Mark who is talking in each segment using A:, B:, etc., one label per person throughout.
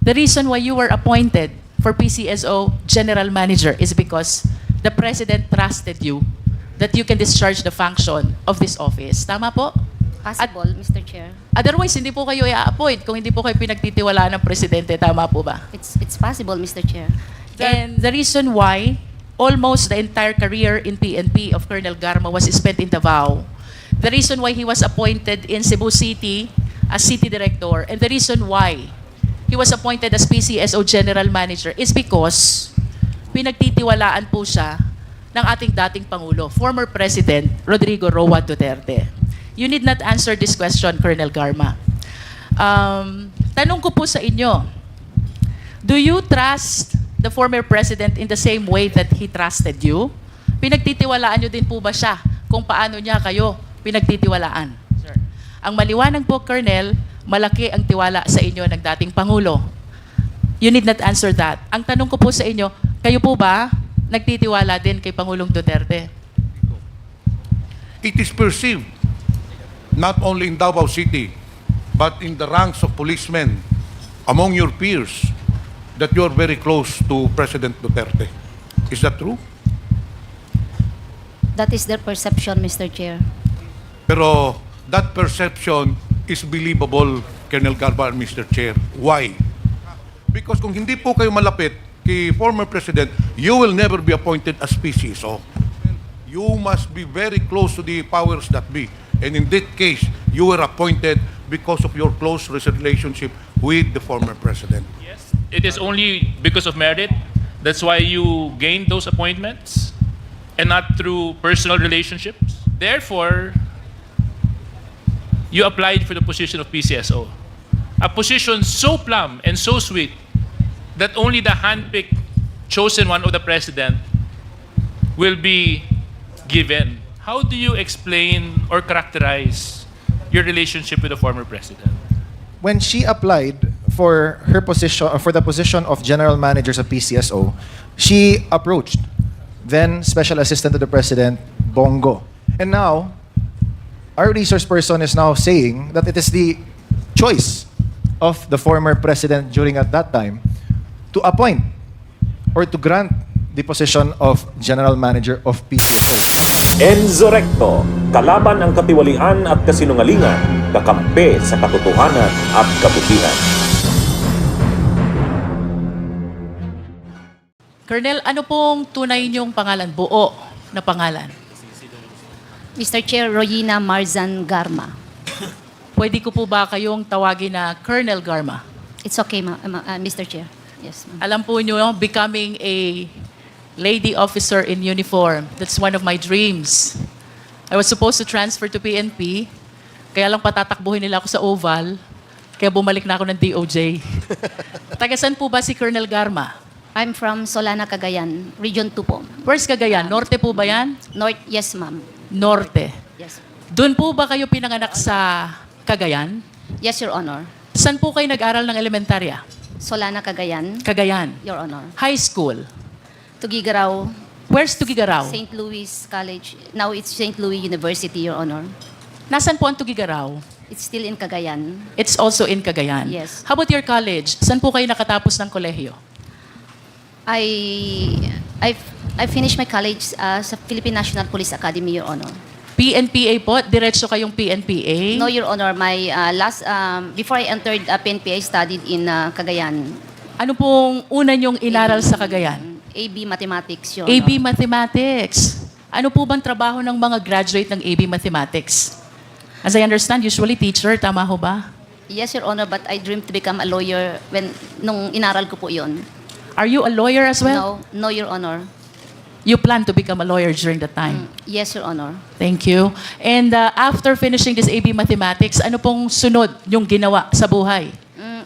A: The reason why you were appointed for PCSO General Manager is because the President trusted you that you can discharge the function of this office. Tama po?
B: Possible, Mr. Chair.
A: Otherwise, hindi po kayo i-appoint kung hindi po kayo pinagtitiwalaan ng Presidente. Tama po ba?
B: It's possible, Mr. Chair.
A: And the reason why almost the entire career in PNP of Colonel Garma was spent in Davao. The reason why he was appointed in Cebu City as City Director, and the reason why he was appointed as PCSO General Manager is because pinagtitiwalaan po siya ng ating dating Pangulo, former President Rodrigo Roa Duterte. You need not answer this question, Colonel Garma. Tanong ko po sa inyo, do you trust the former President in the same way that he trusted you? Pinagtitiwalaan nyo din po ba siya kung paano niya kayo pinagtitiwalaan? Sir. Ang maliwanag po, Colonel, malaki ang tiwala sa inyo ng dating Pangulo. You need not answer that. Ang tanong ko po sa inyo, kayo po ba nagtitiwala din kay Pangulong Duterte?
C: It is perceived, not only in Davao City, but in the ranks of policemen, among your peers, that you are very close to President Duterte. Is that true?
B: That is their perception, Mr. Chair.
C: Pero that perception is believable, Colonel Garba and Mr. Chair. Why? Because kung hindi po kayo malapit kay former President, you will never be appointed as PCSO. You must be very close to the powers that be. And in that case, you were appointed because of your close relationship with the former President.
D: Yes, it is only because of merit. That's why you gained those appointments and not through personal relationships. Therefore, you applied for the position of PCSO. A position so plumb and so sweet that only the handpicked chosen one of the President will be given. How do you explain or characterize your relationship with the former President?
E: When she applied for her position, for the position of General Manager sa PCSO, she approached then Special Assistant to the President, Bongo. And now, our resource person is now saying that it is the choice of the former President during at that time to appoint or to grant the position of General Manager of PCSO.
F: Enzo kalaban ang katiwalian at kasinungalingan, kakampi sa katotohanan at kabutihan.
A: Colonel, ano pong tunay niyong pangalan? Buo na pangalan.
B: Mr. Chair, Royina Marzan Garma.
A: Pwede ko po ba kayong tawagin na Colonel Garma?
B: It's okay, Mr. Chair. Yes, ma'am.
A: Alam po niyo, becoming a lady officer in uniform, that's one of my dreams. I was supposed to transfer to PNP, kaya lang patatakbuhin nila ako sa Oval, kaya bumalik na ako ng DOJ. Tagasan po ba si Colonel Garma?
B: I'm from Solana, Cagayan, Region 2 po.
A: Where's Cagayan? Norte po ba yan?
B: North, yes, ma'am.
A: Norte.
B: Yes.
A: Doon po ba kayo pinanganak sa Cagayan?
B: Yes, Your Honor.
A: Saan po kayo nag-aral ng elementarya?
B: Solana, Cagayan,
A: Cagayan.
B: Your Honor.
A: High school?
B: Tugigaraw,
A: Where's Tugigaraw?
B: St. Louis College. Now it's St. Louis University, Your Honor.
A: Nasaan po ang Tugigaraw?
B: It's still in Cagayan.
A: It's also in Cagayan.
B: Yes.
A: How about your college? Saan po kayo nakatapos ng kolehiyo?
B: I finished my college sa Philippine National Police Academy, Your Honor.
A: PNPA po? Diretso kayong PNPA?
B: No, Your Honor. My before I entered PNP, I studied in Cagayan.
A: Ano pong una niyong inaral sa Cagayan?
B: AB Mathematics, Your Honor.
A: AB Mathematics. Ano po bang trabaho ng mga graduate ng AB Mathematics? As I understand, usually teacher, tama ho ba?
B: Yes, Your Honor, but I dreamed to become a lawyer nung inaral ko po yun.
A: Are you a lawyer as well?
B: No, Your Honor.
A: You plan to become a lawyer during that time?
B: Yes, Your Honor.
A: Thank you. And after finishing this AB Mathematics, ano pong sunod yung ginawa sa buhay?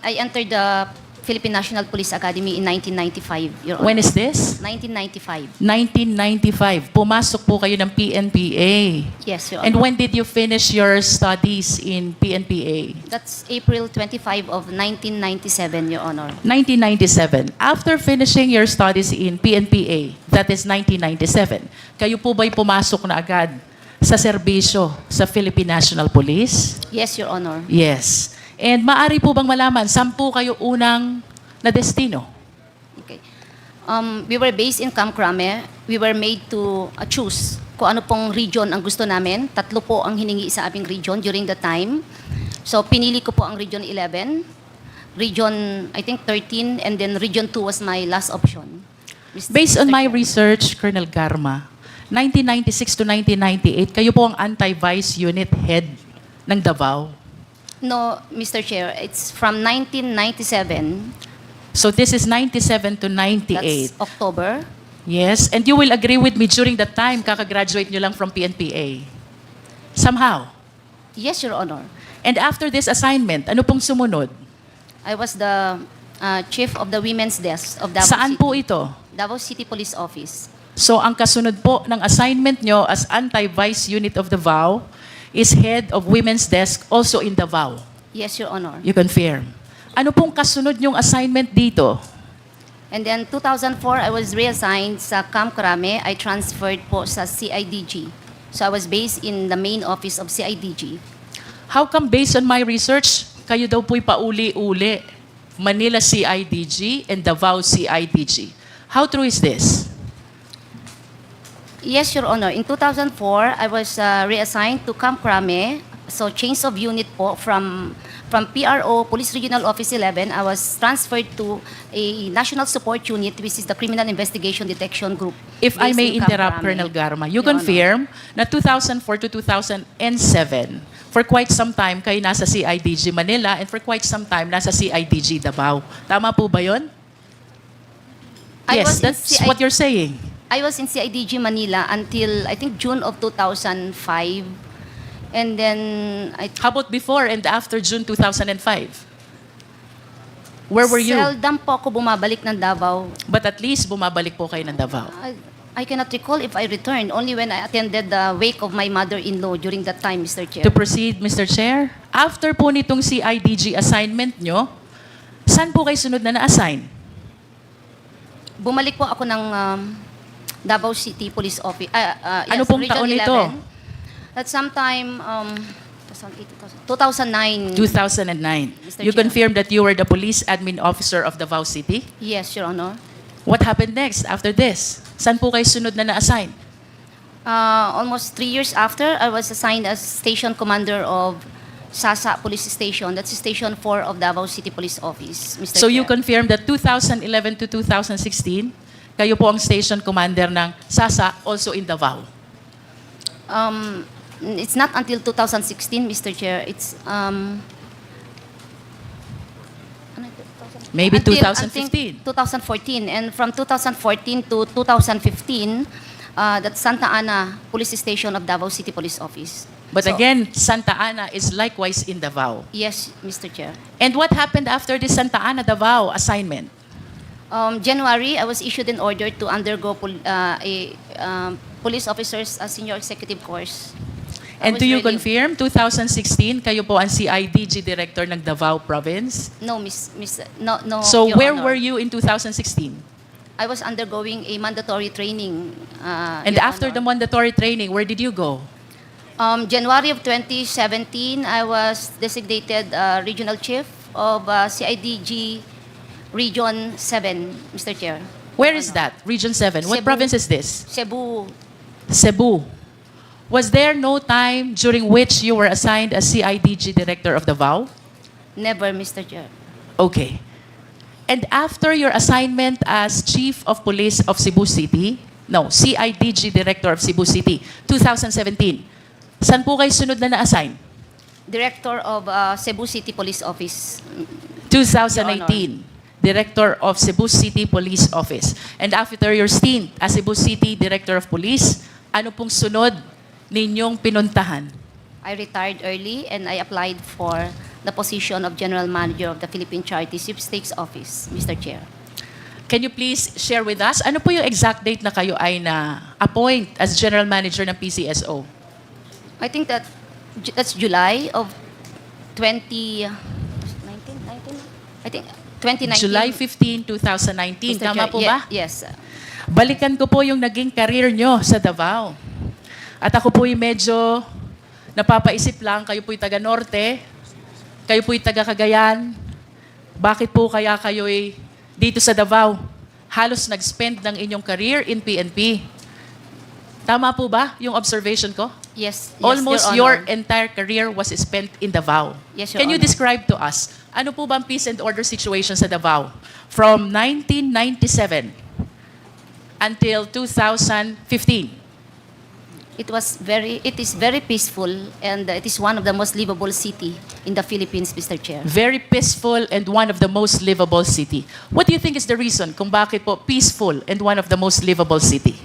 B: I entered the Philippine National Police Academy in 1995, Your Honor.
A: When is this?
B: 1995.
A: 1995. Pumasok po kayo ng PNPA.
B: Yes, Your
A: And
B: Honor.
A: when did you finish your studies in PNPA?
B: That's April 25 of 1997, Your Honor.
A: 1997. After finishing your studies in PNPA, that is 1997, kayo po ba'y pumasok na agad sa serbisyo sa Philippine National Police?
B: Yes, Your Honor.
A: Yes. And maaari po bang malaman, saan po kayo unang na destino?
B: Okay. We were based in Camp Crame. We were made to choose kung ano pong region ang gusto namin. 3 po ang hiningi sa aming region during the time. So, pinili ko po ang Region 11, Region, I think, 13, and then Region 2 was my last option.
A: Based on
B: Mr.
A: my
B: Chair.
A: research, Colonel Garma, 1996 to 1998, kayo po ang anti-vice unit head ng Davao.
B: No, Mr. Chair, it's from 1997,
A: So this is 97 to 98.
B: that's October.
A: Yes, and you will agree with me during that time, kakagraduate nyo lang from PNPA. Somehow.
B: Yes, Your Honor.
A: And after this assignment, ano pong sumunod?
B: I was the chief of the women's desk of Davao
A: Saan
B: City.
A: po ito?
B: Davao City Police Office.
A: So ang kasunod po ng assignment nyo as anti-vice unit of Davao is head of women's desk also in Davao.
B: Yes, Your Honor.
A: You confirm. Ano pong kasunod nyong assignment dito?
B: And then 2004, I was reassigned sa Camp Crame. I transferred po sa CIDG. So I was based in the main office of CIDG.
A: How come based on my research, kayo daw po'y pauli-uli? Manila CIDG and Davao CIDG. How true is this?
B: Yes, Your Honor. In 2004, I was reassigned to Camp Crame. So change of unit po from PRO, Police Regional Office 11, I was transferred to a National Support Unit, which is the Criminal Investigation Detection Group.
A: If I
B: based
A: may
B: in Camp
A: interrupt,
B: Crame.
A: Colonel Garma, you
B: Your Honor.
A: confirm na 2004 to 2007, for quite some time, kayo nasa CIDG Manila and for quite some time, nasa CIDG Davao. Tama po ba yun?
B: I
A: Yes,
B: was in
A: that's what you're saying.
B: I was in CIDG Manila until, I think, June of 2005. And then,
A: How about before and after June 2005? Where were you?
B: Seldom po ako bumabalik ng Davao.
A: But at least bumabalik po kayo ng Davao.
B: I cannot recall if I returned, only when I attended the wake of my mother-in-law during that time, Mr. Chair.
A: To proceed, Mr. Chair, after po nitong CIDG assignment nyo, saan po kayo sunod na na-assign?
B: Bumalik po ako ng Davao City Police Office.
A: Ano pong
B: Region
A: taon
B: 11.
A: ito?
B: At sometime, 2009.
A: 2009.
B: Mr.
A: You
B: Chair.
A: confirmed that you were the police admin officer of Davao City?
B: Yes, Your Honor.
A: What happened next after this? Saan po kayo sunod na na-assign?
B: Almost 3 years after, I was assigned as station commander of Sasa Police Station. That's Station 4 of Davao City Police Office, Mr.
A: So you
B: Chair.
A: confirmed that 2011 to 2016, kayo po ang station commander ng Sasa, also in Davao.
B: It's not until 2016, Mr. Chair. It's
A: Maybe
B: until,
A: 2015.
B: 2014. And from 2014 to 2015, that's Santa Ana Police Station of Davao City Police Office.
A: But
B: So,
A: again, Santa Ana is likewise in Davao.
B: Yes, Mr. Chair.
A: And what happened after this Santa Ana Davao assignment?
B: January, I was issued an order to undergo police officers senior executive course. I
A: And
B: was
A: do you
B: ready-
A: confirm, 2016, kayo po ang CIDG Director ng Davao Province?
B: No, no.
A: So
B: Your
A: where
B: Honor.
A: were you in 2016?
B: I was undergoing a mandatory training.
A: And
B: Your
A: after the
B: Honor.
A: mandatory training, where did you go?
B: January of 2017, I was designated regional chief of CIDG Region 7, Mr. Chair.
A: Where is that? Region 7. What
B: Cebu.
A: province is this?
B: Cebu.
A: Cebu. Was there no time during which you were assigned as CIDG Director of Davao?
B: Never, Mr. Chair.
A: Okay. And after your assignment as Chief of Police of Cebu City, no, CIDG Director of Cebu City, 2017, saan po kayo sunod na na-assign?
B: Director of Cebu City Police Office.
A: 2018, Director of Cebu City Police Office. And after your stint as Cebu City Director of Police, ano pong sunod ninyong pinuntahan?
B: I retired early and I applied for the position of General Manager of the Philippine Charity Sweepstakes Office, Mr. Chair.
A: Can you please share with us, ano po yung exact date na kayo ay na-appoint as General Manager ng PCSO?
B: I think that's July of 2019. I think 2019.
A: July 15, 2019.
B: Mr.
A: Tama
B: Chair.
A: po ba?
B: Yes.
A: Balikan ko po yung naging career nyo sa Davao. At ako po'y medyo napapaisip lang, kayo po'y taga-Norte, kayo po'y taga-Cagayan. Bakit po kaya kayo'y dito sa Davao. Halos nag-spend ng inyong career in PNP. Tama po ba yung observation ko?
B: Yes,
A: Almost
B: Your
A: your
B: Honor.
A: entire career was spent in Davao.
B: Yes, Your
A: Can you
B: Honor.
A: describe to us, ano po ba ang peace and order situation sa Davao from 1997 until 2015?
B: It is very peaceful, and it is one of the most livable city in the Philippines, Mr. Chair.
A: Very peaceful and one of the most livable city. What do you think is the reason kung bakit po peaceful and one of the most livable city?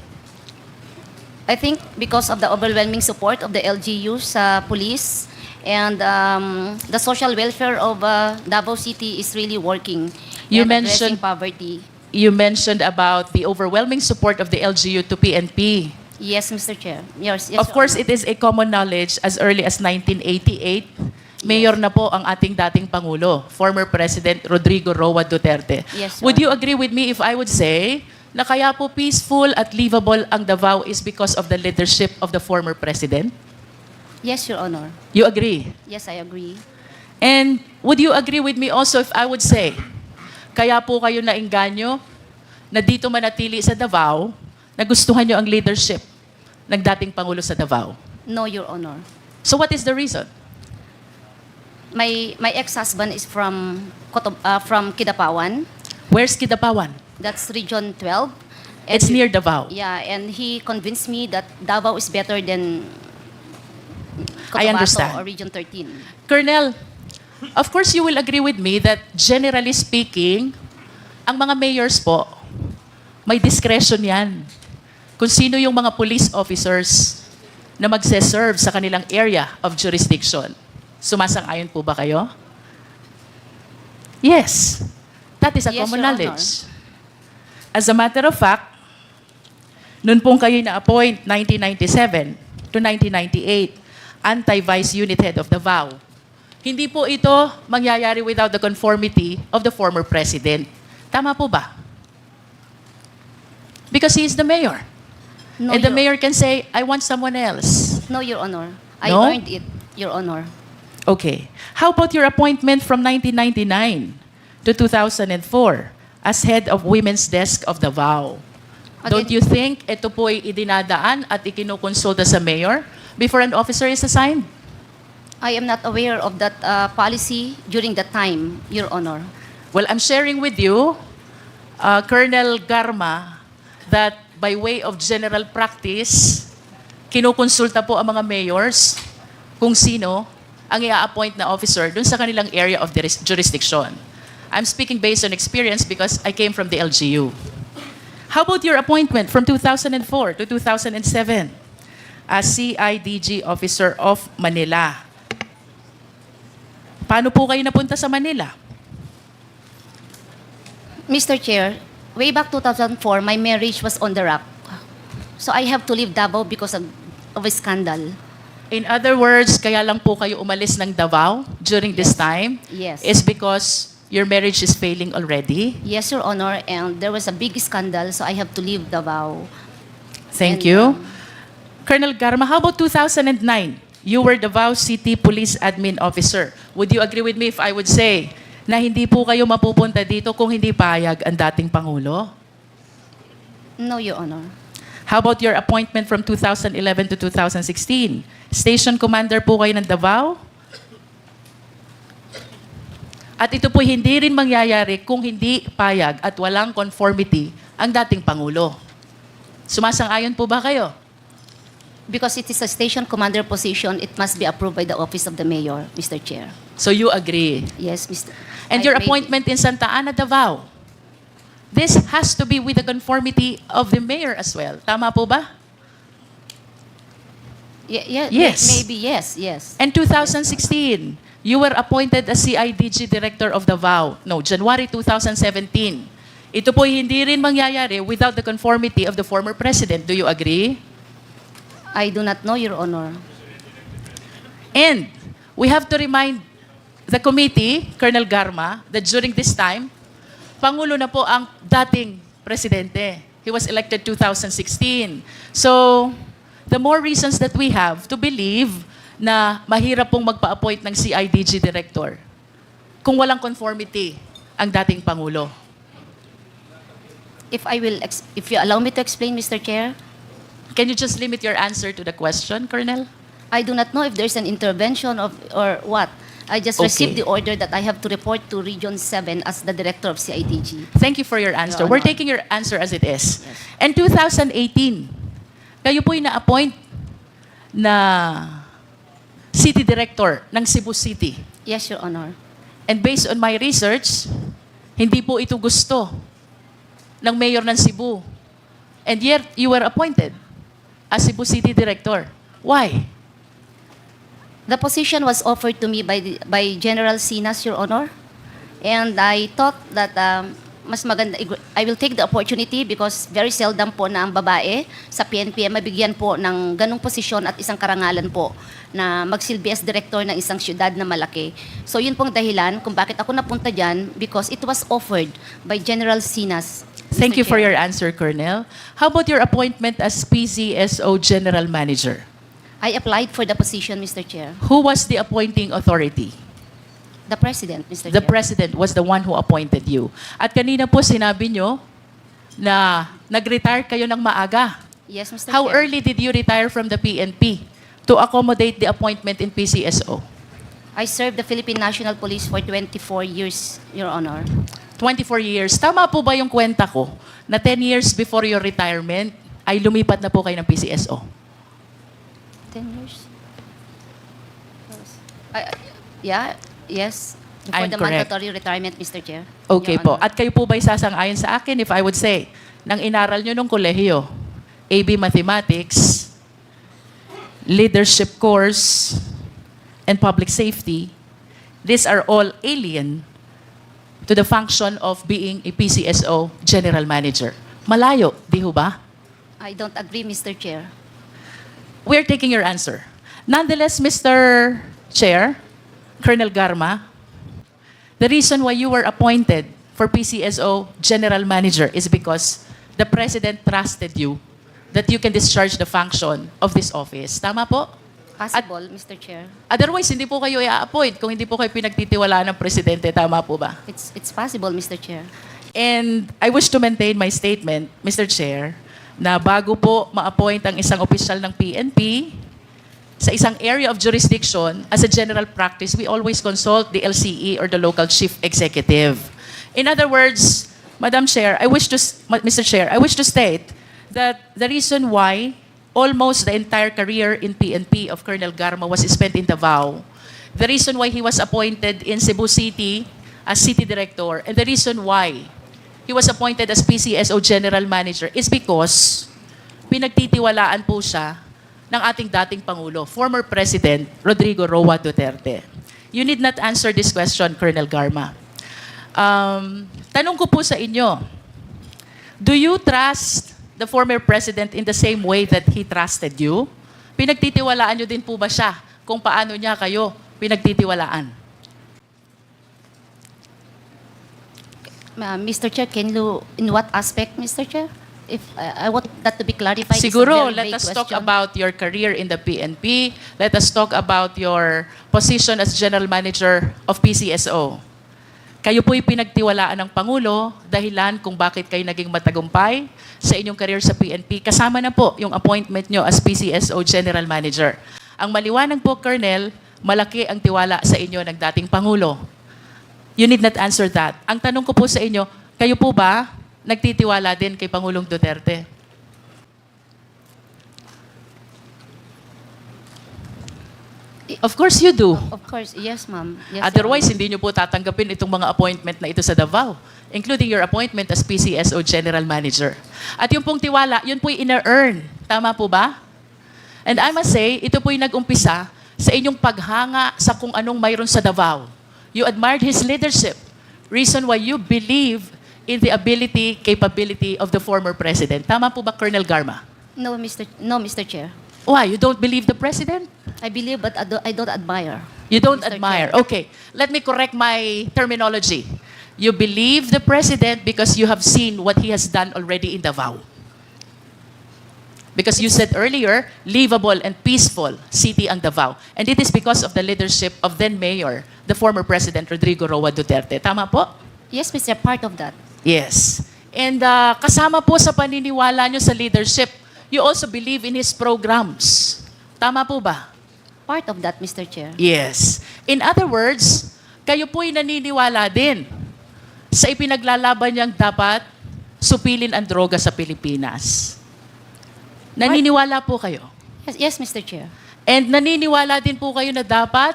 B: I think because of the overwhelming support of the LGU sa police, and the social welfare of Davao City is really working.
A: You
B: and addressing
A: mentioned-
B: poverty.
A: You mentioned about the overwhelming support of the LGU to PNP.
B: Yes, Mr. Chair. Yes, yes,
A: Of
B: Your
A: course,
B: Honor.
A: it is a common knowledge as early as 1988. Mayor na po ang ating dating Pangulo, former President Rodrigo Roa Duterte.
B: Yes, Your
A: Would you
B: Honor.
A: agree with me if I would say na kaya po peaceful at livable ang Davao is because of the leadership of the former President?
B: Yes, Your Honor.
A: You agree?
B: Yes, I agree.
A: And would you agree with me also if I would say, kaya po kayo nainganyo na dito manatili sa Davao, nagustuhan nyo ang leadership ng dating Pangulo sa Davao?
B: No, Your Honor.
A: So what is the reason?
B: My ex-husband is from Kidapawan.
A: Where's Kidapawan?
B: That's Region 12. And
A: It's near Davao.
B: Yeah, and he convinced me that Davao is better than
A: I
B: Cotabato
A: understand.
B: or Region 13.
A: Colonel, of course you will agree with me that generally speaking, ang mga mayors po, may discretion yan. Kung sino yung mga police officers na magse-serve sa kanilang area of jurisdiction. Sumasang-ayon po ba kayo? Yes. That is a
B: Yes,
A: common
B: Your
A: knowledge. As a matter of fact, noon pong kayo na-appoint 1997 to 1998, anti-vice unit head of Davao. Hindi po ito mangyayari without the conformity of the former president. Tama po ba? Because he is the mayor.
B: No,
A: And the
B: Your-
A: mayor can say, I want someone else.
B: No, Your Honor. I
A: No?
B: earned it, Your Honor.
A: Okay. How about your appointment from 1999 to 2004 as head of Women's Desk of Davao? Don't
B: Again-
A: you think ito po ay idinadaan at ikinukonsulta sa mayor before an officer is assigned?
B: I am not aware of that policy during that time, Your Honor.
A: Well, I'm sharing with you, Colonel Garma, that by way of general practice, kinukonsulta po ang mga mayors kung sino ang i-appoint na officer dun sa kanilang area of jurisdiction. I'm speaking based on experience because I came from the LGU. How about your appointment from 2004 to 2007 as CIDG Officer of Manila? Paano po kayo napunta sa Manila?
B: Mr. Chair, way back 2004, my marriage was on the rock. So I have to leave Davao because of a scandal.
A: In other words, kaya lang po kayo umalis ng Davao during this time
B: Yes.
A: is because your marriage is failing already?
B: Yes, Your Honor, and there was a big scandal, so I have to leave Davao.
A: Thank
B: And,
A: you. Colonel Garma, how about 2009? You were Davao City Police Admin Officer. Would you agree with me if I would say na hindi po kayo mapupunta dito kung hindi payag ang dating Pangulo?
B: No, Your Honor.
A: How about your appointment from 2011 to 2016? Station Commander po kayo ng Davao? At ito po hindi rin mangyayari kung hindi payag at walang conformity ang dating Pangulo. Sumasang-ayon po ba kayo?
B: Because it is a station commander position, it must be approved by the office of the mayor, Mr. Chair.
A: So you agree?
B: Yes, Mr.
A: And
B: I
A: your
B: made-
A: appointment in Santa Ana, Davao, this has to be with the conformity of the mayor as well. Tama po ba? Yes.
B: Maybe, yes, yes.
A: And 2016, you were appointed as CIDG Director of Davao. No, January 2017. Ito po hindi rin mangyayari without the conformity of the former president. Do you agree?
B: I do not know, Your Honor.
A: And we have to remind the committee, Colonel Garma, that during this time, Pangulo na po ang dating presidente. He was elected 2016. So, the more reasons that we have to believe na mahirap pong magpa-appoint ng CIDG director kung walang conformity ang dating Pangulo.
B: If you allow me to explain, Mr. Chair,
A: Can you just limit your answer to the question, Colonel?
B: I do not know if there's an intervention or what. I just received
A: Okay.
B: the order that I have to report to Region 7 as the director of CIDG.
A: Thank you for your answer.
B: Your
A: We're
B: Honor.
A: taking your answer as it is. And 2018, kayo po'y na-appoint na City Director ng Cebu City.
B: Yes, Your Honor.
A: And based on my research, hindi po ito gusto ng mayor ng Cebu. And yet, you were appointed as Cebu City Director. Why?
B: The position was offered to me by General Sinas, Your Honor. And I thought that mas maganda, I will take the opportunity because very seldom po na ang babae sa PNP ay mabigyan po ng ganong posisyon at isang karangalan po na magsilbi as director ng isang syudad na malaki. So yun pong dahilan kung bakit ako napunta dyan because it was offered by General Sinas.
A: Thank
B: Mr.
A: you for
B: Chair.
A: your answer, Colonel. How about your appointment as PCSO General Manager?
B: I applied for the position, Mr. Chair.
A: Who was the appointing authority?
B: The President, Mr.
A: The
B: Chair.
A: President was the one who appointed you. At kanina po sinabi nyo na nag-retire kayo ng maaga.
B: Yes, Mr.
A: How
B: Chair.
A: early did you retire from the PNP to accommodate the appointment in PCSO?
B: I served the Philippine National Police for 24 years, Your Honor.
A: 24 years. Tama po ba yung kwenta ko na 10 years before your retirement ay lumipat na po kayo ng PCSO?
B: 10 years? Yeah, yes. Before
A: I'm
B: the
A: correct.
B: mandatory retirement, Mr. Chair.
A: Okay
B: Your
A: po.
B: Honor.
A: At kayo po ba'y sasang-ayon sa akin if I would say, nang inaral nyo nung kolehiyo, AB Mathematics, Leadership Course, and Public Safety, these are all alien to the function of being a PCSO General Manager. Malayo, di ho ba?
B: I don't agree, Mr. Chair.
A: We're taking your answer. Nonetheless, Mr. Chair, Colonel Garma, the reason why you were appointed for PCSO General Manager is because the President trusted you that you can discharge the function of this office. Tama po?
B: Possible, Mr. Chair.
A: Otherwise, hindi po kayo i-appoint kung hindi po kayo pinagtitiwalaan ng Presidente. Tama po ba?
B: It's possible, Mr. Chair.
A: And I wish to maintain my statement, Mr. Chair, na bago po ma-appoint ang isang opisyal ng PNP sa isang area of jurisdiction, as a general practice, we always consult the LCE or the local chief executive. In other words, Madam Chair, Mr. Chair, I wish to state that the reason why almost the entire career in PNP of Colonel Garma was spent in Davao, the reason why he was appointed in Cebu City as City Director, and the reason why he was appointed as PCSO General Manager is because pinagtitiwalaan po siya ng ating dating Pangulo, former President Rodrigo Roa Duterte. You need not answer this question, Colonel Garma. Tanong ko po sa inyo, do you trust the former President in the same way that he trusted you? Pinagtitiwalaan nyo din po ba siya kung paano niya kayo pinagtitiwalaan?
B: Mr. Chair, can you, in what aspect, Mr. Chair? If I want that to be clarified. It's a
A: Siguro,
B: very
A: let
B: vague
A: us talk
B: question.
A: about your career in the PNP. Let us talk about your position as General Manager of PCSO. Kayo po'y pinagtiwalaan ng Pangulo, dahilan kung bakit kayo naging matagumpay sa inyong career sa PNP. Kasama na po yung appointment nyo as PCSO General Manager. Ang maliwanag po, Colonel, malaki ang tiwala sa inyo ng dating Pangulo. You need not answer that. Ang tanong ko po sa inyo, kayo po ba nagtitiwala din kay Pangulong Duterte? Of course you do.
B: Of course, yes, ma'am. Yes, Your
A: Otherwise,
B: Honor.
A: hindi nyo po tatanggapin itong mga appointment na ito sa Davao, including your appointment as PCSO General Manager. At yung pong tiwala, yun po'y ina-earn. Tama po ba? And I must say, ito po'y nag-umpisa sa inyong paghanga sa kung anong mayroon sa Davao. You admired his leadership. Reason why you believe in the ability, capability of the former President. Tama po ba, Colonel Garma?
B: No, Mr. Chair.
A: Why? You don't believe the President?
B: I believe, but I don't admire.
A: You don't
B: Mr.
A: admire.
B: Chair.
A: Okay, let me correct my terminology. You believe the President because you have seen what he has done already in Davao. Because you said earlier, livable and peaceful city ang Davao. And it is because of the leadership of then Mayor, the former President Rodrigo Roa Duterte. Tama po?
B: Yes, Mr. Part of that.
A: Yes. And kasama po sa paniniwala nyo sa leadership, you also believe in his programs. Tama po ba?
B: Part of that, Mr. Chair.
A: Yes. In other words, kayo po'y naniniwala din sa ipinaglalaban niyang dapat supilin ang droga sa Pilipinas. Naniniwala po kayo.
B: Yes, Mr. Chair.
A: And naniniwala din po kayo na dapat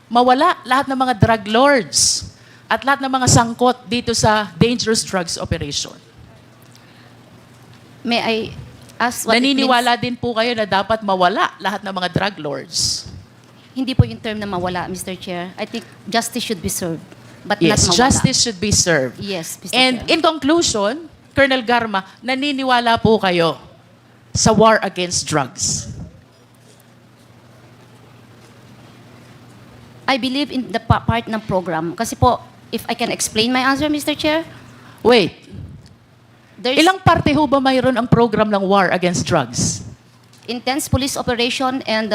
A: mawala lahat ng mga drug lords at lahat ng mga sangkot dito sa dangerous drugs operation.
B: May I ask what it
A: Naniniwala din po kayo na dapat mawala lahat ng mga drug lords.
B: means? Hindi po yung term na mawala, Mr. Chair. I think justice should be served, but
A: Yes,
B: not mawala.
A: justice should be served.
B: Yes, Mr.
A: And
B: Chair.
A: in conclusion, Colonel Garma, naniniwala po kayo sa war against drugs.
B: I believe in the part ng program. Kasi po, if I can explain my answer, Mr. Chair,
A: Wait,
B: there's
A: ilang parte ho ba mayroon ang program ng war against drugs?
B: intense police operation and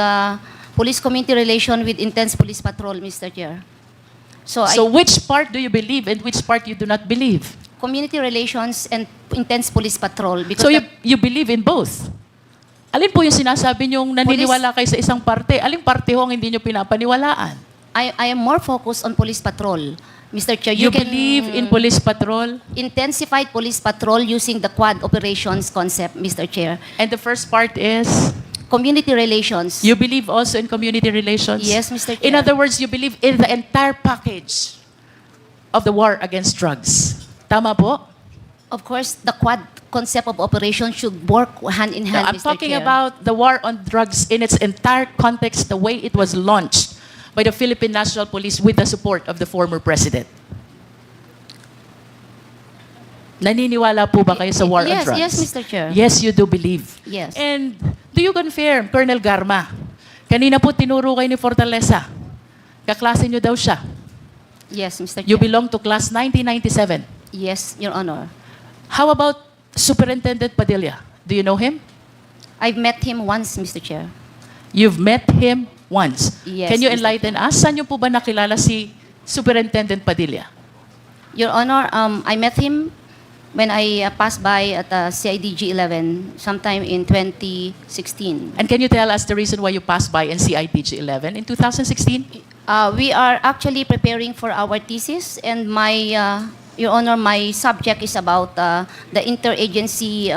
B: police community relation with intense police patrol, Mr. Chair. So,
A: So which part do you believe and which part you do not believe?
B: community relations and intense police patrol. Because
A: So
B: that-
A: you believe in both? Alin po yung sinasabi niyong naniniwala kayo sa isang parte? Aling parte ho ang hindi niyo pinapaniwalaan?
B: I am more focused on police patrol, Mr. Chair.
A: You believe in police patrol?
B: intensified police patrol using the quad operations concept, Mr. Chair.
A: And the first part is,
B: Community relations.
A: you believe also in community relations?
B: Yes, Mr.
A: In
B: Chair.
A: other words, you believe in the entire package of the war against drugs. Tama po?
B: Of course, the quad concept of operation should work hand in hand,
A: No, I'm
B: Mr.
A: talking
B: Chair.
A: about the war on drugs in its entire context, the way it was launched by the Philippine National Police with the support of the former president. Naniniwala po ba kayo sa war on
B: Yes,
A: drugs?
B: yes, Mr. Chair.
A: Yes, you do believe.
B: Yes.
A: And do you confirm, Colonel Garma, kanina po tinuro kayo ni Fortaleza, kaklase nyo daw siya.
B: Yes, Mr. Chair.
A: You belong to class 1997.
B: Yes, Your Honor.
A: How about Superintendent Padilla? Do you know him?
B: I've met him once, Mr. Chair.
A: You've met him once.
B: Yes,
A: Can you
B: Mr.
A: enlighten us? Saan niyo po ba nakilala si Superintendent Padilla?
B: Your Honor, I met him when I passed by at CIDG 11 sometime in 2016.
A: And can you tell us the reason why you passed by in CIDG 11 in 2016?
B: We are actually preparing for our thesis, and Your Honor, my subject is about the interagency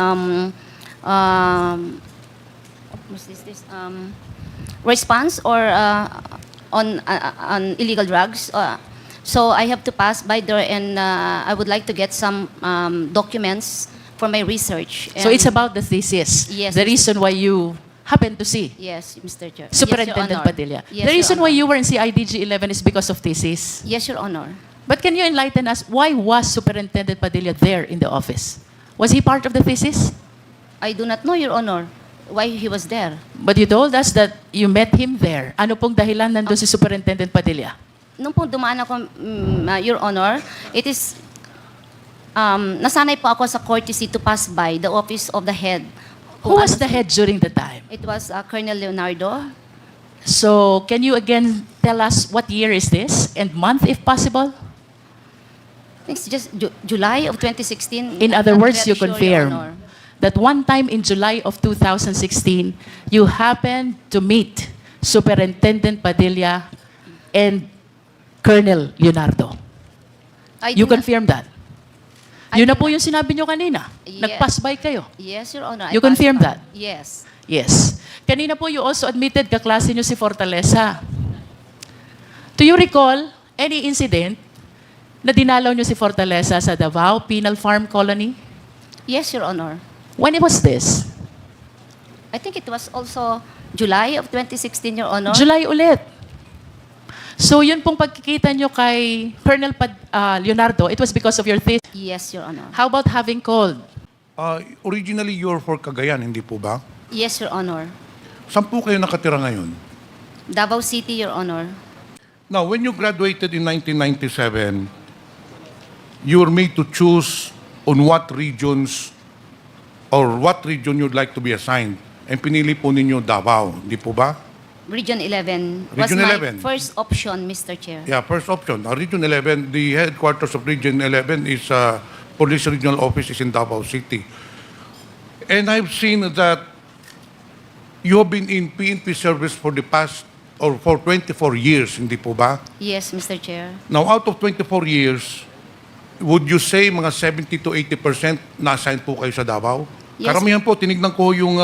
B: what's this, response or on illegal drugs. So I have to pass by there, and I would like to get some documents for my research.
A: So
B: And-
A: it's about the thesis.
B: Yes,
A: The
B: Mr.
A: reason why you happened to see
B: Yes, Mr. Chair.
A: Superintendent
B: Yes, Your Honor.
A: Padilla.
B: Yes,
A: The
B: Your
A: reason why
B: Honor.
A: you were in CIDG 11 is because of thesis.
B: Yes, Your Honor.
A: But can you enlighten us, why was Superintendent Padilla there in the office? Was he part of the thesis?
B: I do not know, Your Honor, why he was there.
A: But you told us that you met him there. Ano pong dahilan nandun si Superintendent Padilla?
B: Nung po dumaan ako, Your Honor, it is, nasanay po ako sa courtesy to pass by the office of the head.
A: Who was the head during the time?
B: It was Colonel Leonardo.
A: So, can you again tell us what year is this and month if possible?
B: It's just July of 2016.
A: In other
B: I'm
A: words,
B: very
A: you
B: sure, Your
A: confirm
B: Honor.
A: that one time in July of 2016, you happened to meet Superintendent Padilla and Colonel Leonardo.
B: I
A: You
B: do not-
A: confirm that?
B: I
A: Yun na
B: do
A: po
B: not-
A: yung sinabi nyo kanina.
B: Yeah.
A: Nag-pass by kayo.
B: Yes, Your Honor.
A: You
B: I passed
A: confirm
B: by.
A: that?
B: Yes.
A: Yes. Kanina po you also admitted kaklase nyo si Fortaleza. Do you recall any incident na dinalaw nyo si Fortaleza sa Davao Penal Farm Colony?
B: Yes, Your Honor.
A: When was this?
B: I think it was also July of 2016, Your Honor.
A: July ulit. So yun pong pagkikita nyo kay Colonel Leonardo, it was because of your thesis.
B: Yes, Your Honor.
A: How about having called?
C: Originally, you're for Cagayan, hindi po ba?
B: Yes, Your Honor.
C: Saan po kayo nakatira ngayon?
B: Davao City, Your Honor.
C: Now, when you graduated in 1997, you were made to choose on what regions or what region you'd like to be assigned. And pinili po ninyo Davao, di po ba?
B: Region 11 was
C: Region
B: my
C: 11.
B: first option, Mr. Chair.
C: Yeah, first option. Region 11, the headquarters of Region 11 is police regional office is in Davao City. And I've seen that you have been in PNP service for the past or for 24 years, hindi po ba?
B: Yes, Mr. Chair.
C: Now, out of 24 years, would you say mga 70 to 80% na-assign po kayo sa Davao?
B: Yes.
C: Karamihan po, tinignan ko yung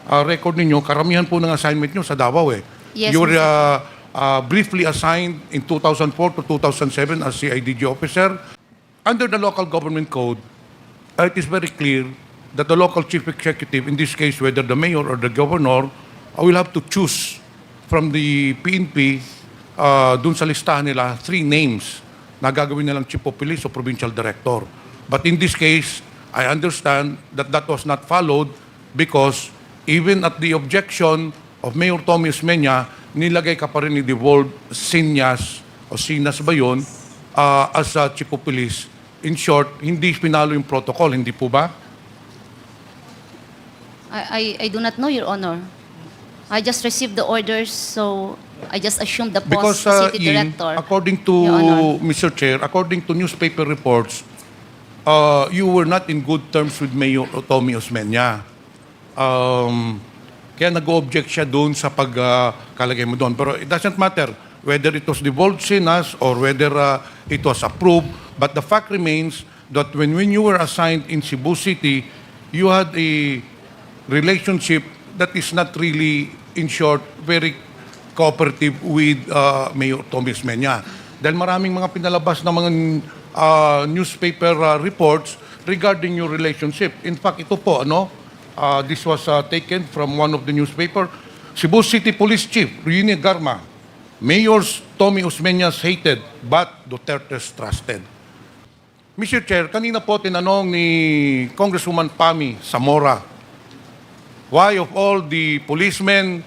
C: record ninyo, karamihan po ng assignment nyo sa Davao eh.
B: Yes,
C: You were
B: Mr.
C: briefly assigned in 2004 to 2007 as CIDG officer. Under the local government code, it is very clear that the local chief executive, in this case, whether the mayor or the governor, will have to choose from the PNP, dun sa listahan nila, 3 names na gagawin nilang chief of police o provincial director. But in this case, I understand that that was not followed because even at the objection of Mayor Tommy Osmeña, nilagay ka pa rin ni Devolve Sinas o Sinas ba yun, as a chief of police. In short, hindi pinalo yung protocol, hindi po ba?
B: I do not know, Your Honor. I just received the orders, so I just assumed the
C: Because,
B: post of city
C: Ian,
B: director.
C: according to,
B: Your Honor.
C: Mr. Chair, according to newspaper reports, you were not in good terms with Mayor Tommy Osmeña. Kaya nag-object siya doon sa pagkalagay mo doon. Pero it doesn't matter whether it was divulged in us or whether it was approved. But the fact remains that when you were assigned in Cebu City, you had a relationship that is not really, in short, very cooperative with Mayor Tommy Osmeña. Dahil maraming mga pinalabas na mga newspaper reports regarding your relationship. In fact, ito po, this was taken from one of the newspaper. Cebu City Police Chief, Royina GARMA, Mayor's Tommy Osmeña's hated, but Duterte's trusted. Mr. Chair, kanina po tinanong ni Congresswoman Pami Zamora, why of all the policemen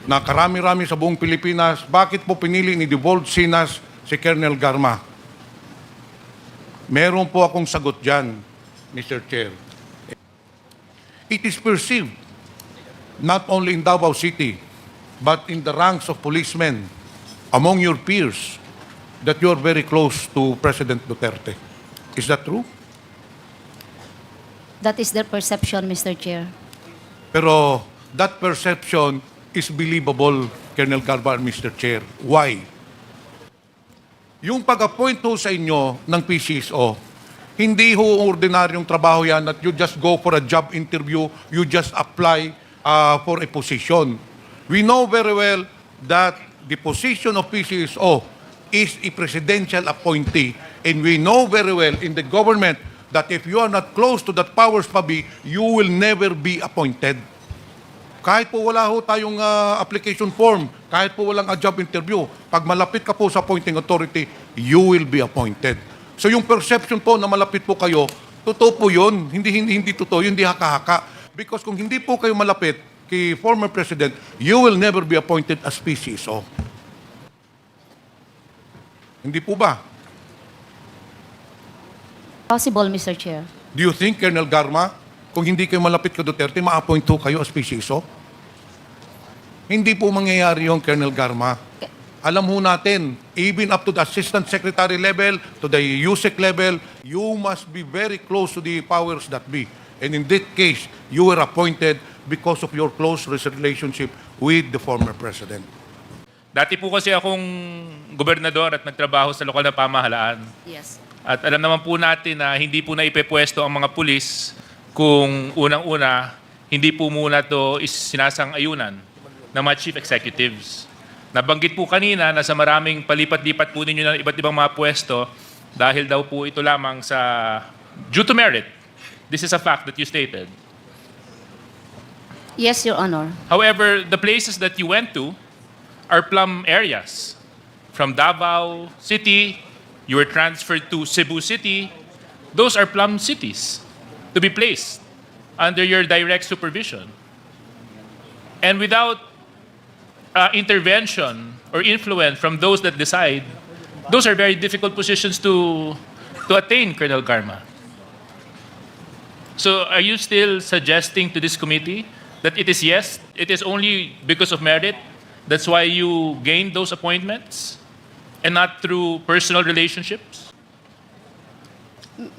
C: na karami-rami sa buong Pilipinas, bakit po pinili ni Devolve Sinas si Colonel Garma? Meron po akong sagot dyan, Mr. Chair. It is perceived, not only in Davao City, but in the ranks of policemen, among your peers, that you are very close to President Duterte. Is that true?
B: That is their perception, Mr. Chair.
C: Pero that perception is believable, Colonel Garba and Mr. Chair. Why? Yung pag-appoint ho sa inyo ng PCSO, hindi ho ordinaryong trabaho yan that you just go for a job interview, you just apply for a position. We know very well that the position of PCSO is a presidential appointee, and we know very well in the government that if you are not close to that powers pabi, you will never be appointed. Kahit po wala ho tayong application form, kahit po walang job interview, pag malapit ka po sa appointing authority, you will be appointed. So yung perception po na malapit po kayo, totoo po yun. Hindi totoo, hindi haka-haka. Because kung hindi po kayo malapit kay former President, you will never be appointed as PCSO. Hindi po ba?
B: Possible, Mr. Chair.
C: Do you think, Colonel Garma, kung hindi kayo malapit kay Duterte, ma-appoint ho kayo as PCSO? Hindi po mangyayari yung Colonel Garma. Alam ho natin, even up to the Assistant Secretary level, to the USEC level, you must be very close to the powers that be. And in that case, you were appointed because of your close relationship with the former President.
D: Dati po kasi akong gobernador at nagtrabaho sa lokal na pamahalaan.
B: Yes.
D: At alam naman po natin na hindi po na ipepwesto ang mga pulis kung unang-una, hindi po muna ito sinasang-ayunan ng mga chief executives. Nabanggit po kanina na sa maraming palipat-lipat po ninyo ng iba't ibang mga pwesto dahil daw po ito lamang sa due to merit. This is a fact that you stated.
B: Yes, Your Honor.
D: However, the places that you went to are plum areas. From Davao City, you were transferred to Cebu City. Those are plum cities to be placed under your direct supervision. And without intervention or influence from those that decide, those are very difficult positions to attain, Colonel Garma. So are you still suggesting to this committee that it is only because of merit, that's why you gained those appointments, and not through personal relationships?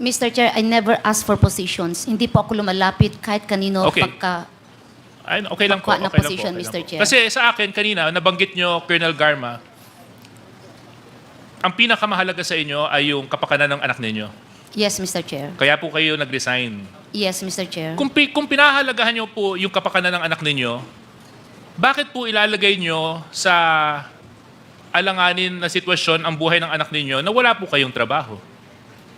B: Mr. Chair, I never asked for positions. Hindi po ako lumalapit kahit kanino
D: Okay.
B: pagka...
D: Ay, okay lang po.
B: Pagkuha ng
D: Okay lang
B: position,
D: po, okay
B: Mr.
D: lang po.
B: Chair.
D: Kasi sa akin, kanina, nabanggit nyo, Colonel Garma, ang pinakamahalaga sa inyo ay yung kapakanan ng anak ninyo.
B: Yes, Mr. Chair.
D: Kaya po kayo nag-resign.
B: Yes, Mr. Chair.
D: Kung pinahalagahan nyo po yung kapakanan ng anak ninyo, bakit po ilalagay nyo sa alanganin na sitwasyon ang buhay ng anak ninyo na wala po kayong trabaho?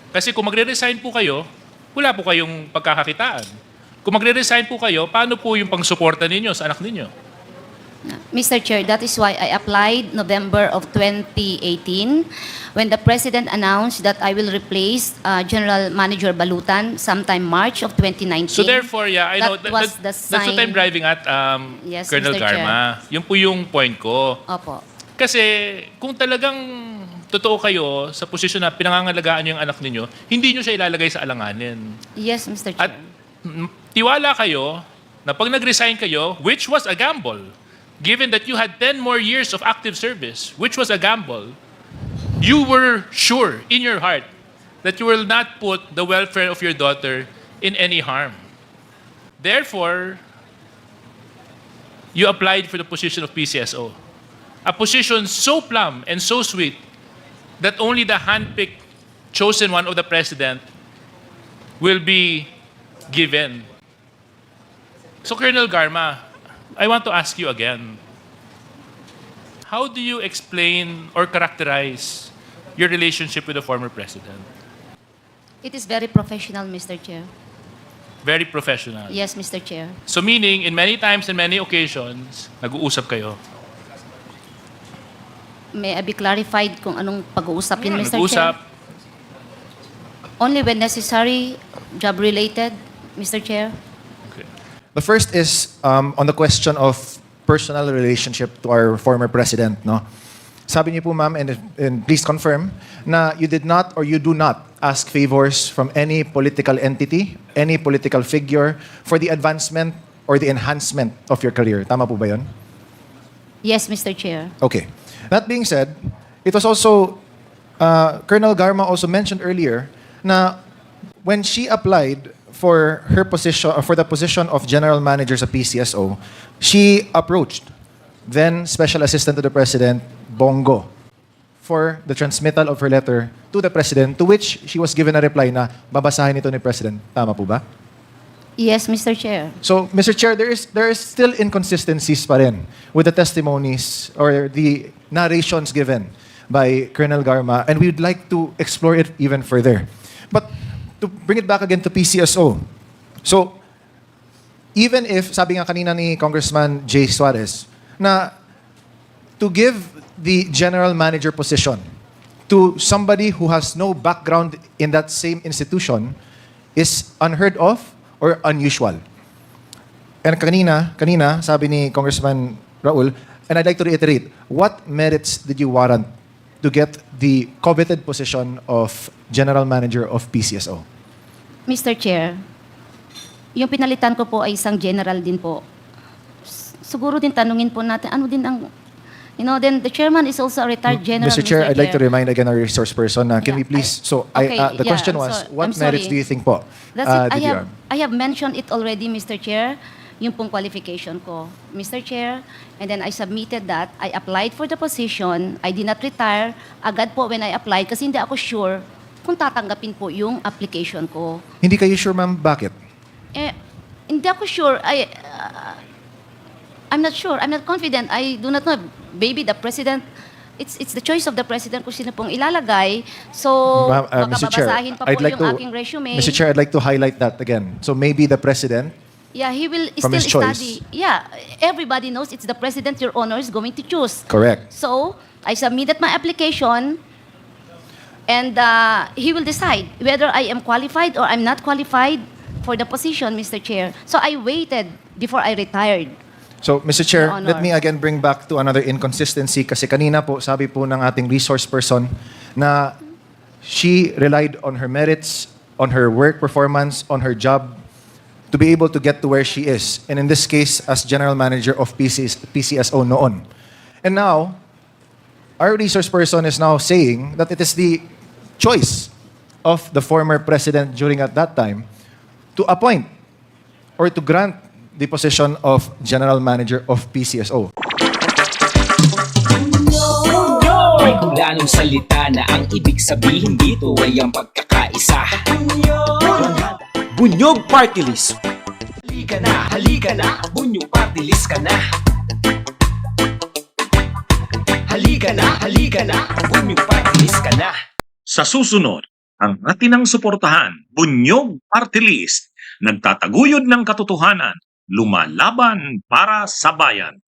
D: Kasi kung magre-resign po kayo, wala po kayong pagkakakitaan. Kung magre-resign po kayo, paano po yung pang-suporta ninyo sa anak ninyo?
B: Mr. Chair, that is why I applied November of 2018 when the President announced that I will replace General Manager Balutan sometime March of 2019.
D: So therefore, yeah, I know
B: That was the
D: that's what
B: sign.
D: I'm driving at,
B: Yes,
D: Colonel
B: Mr. Chair.
D: Garma. Yun po yung point ko.
B: Opo.
D: Kasi kung talagang totoo kayo sa posisyon na pinangangalagaan nyo yung anak ninyo, hindi nyo siya ilalagay sa alanganin.
B: Yes, Mr.
D: At
B: Chair.
D: tiwala kayo na pag nag-resign kayo, which was a gamble, given that you had 10 more years of active service, which was a gamble, you were sure in your heart that you will not put the welfare of your daughter in any harm. Therefore, you applied for the position of PCSO. A position so plumb and so sweet that only the handpicked chosen one of the president will be given. So, Colonel Garma, I want to ask you again, how do you explain or characterize your relationship with the former president?
B: It is very professional, Mr. Chair.
D: Very professional.
B: Yes, Mr. Chair.
D: So meaning, in many times and many occasions, nag-uusap kayo.
B: May I be clarified kung anong pag-uusap yun, Mr.
D: Nag-usap.
B: Chair? Only when necessary, job-related, Mr. Chair.
D: Okay.
E: The first is on the question of personal relationship to our former president, no? Sabi niyo po, ma'am, and please confirm, na you did not or you do not ask favors from any political entity, any political figure for the advancement or the enhancement of your career. Tama po ba yun?
B: Yes, Mr. Chair.
E: Okay. That being said, it was also, Colonel Garma also mentioned earlier na when she applied for her position, for the position of General Manager sa PCSO, she approached then Special Assistant to the President, Bongo, for the transmittal of her letter to the President, to which she was given a reply na babasahin ito ni President. Tama po ba?
B: Yes, Mr. Chair.
E: So, Mr. Chair, there is still inconsistencies pa rin with the testimonies or the narrations given by Colonel Garma, and we'd like to explore it even further. But to bring it back again to PCSO, so even if, sabi nga kanina ni Congressman Jay Suarez, na to give the general manager position to somebody who has no background in that same institution is unheard of or unusual. And kanina, sabi ni Congressman Raul, and I'd like to reiterate, what merits did you warrant to get the coveted position of General Manager of PCSO?
B: Mr. Chair, yung pinalitan ko po ay isang general din po. Siguro din tanungin po natin, ano din ang, then the chairman is also a retired general,
E: Mr. Chair, I'd like to remind again our resource person, can we please, the question was, what
B: I'm sorry.
E: merits do you think po?
B: That's it.
E: did you earn?
B: I have mentioned it already, Mr. Chair, yung pong qualification ko, Mr. Chair, and then I submitted that. I applied for the position. I did not retire agad po when I applied kasi hindi ako sure kung tatanggapin po yung application ko.
E: Hindi kayo sure, ma'am, bakit?
B: Hindi ako sure. I'm not sure. I'm not confident. I do not know. Maybe the President, it's the choice of the President kung sino pong ilalagay. So,
E: Ma'am,
B: baka
E: Mr. Chair,
B: babasahin pa po
E: I'd like
B: yung
E: to,
B: aking resume.
E: Mr. Chair, I'd like to highlight that again. So maybe the President,
B: Yeah, he will
E: From his
B: still
E: choice.
B: study. Yeah, everybody knows it's the President, Your Honor, is going to choose.
E: correct.
B: So, I submitted my application and he will decide whether I am qualified or I'm not qualified for the position, Mr. Chair. So, I waited before I retired.
E: So, Mr. Chair,
B: Your Honor.
E: let me again bring back to another inconsistency kasi kanina po, sabi po ng ating resource person na she relied on her merits, on her work performance, on her job to be able to get to where she is. And in this case, as General Manager of PCSO noon. And now, our resource person is now saying that it is the choice of the former president during at that time to appoint or to grant the position of general manager of PCSO.
G: May kulanong salita na ang ibig sabihin dito ay ang pagkakaisa. Bunyog Party List. Halika na, Bunyog Party List ka na. Halika na, Bunyog Party List ka na.
F: Sa susunod, ang atinang suportahan, Bunyog Party List, nagtataguyod ng katotohanan, lumalaban para sa bayan.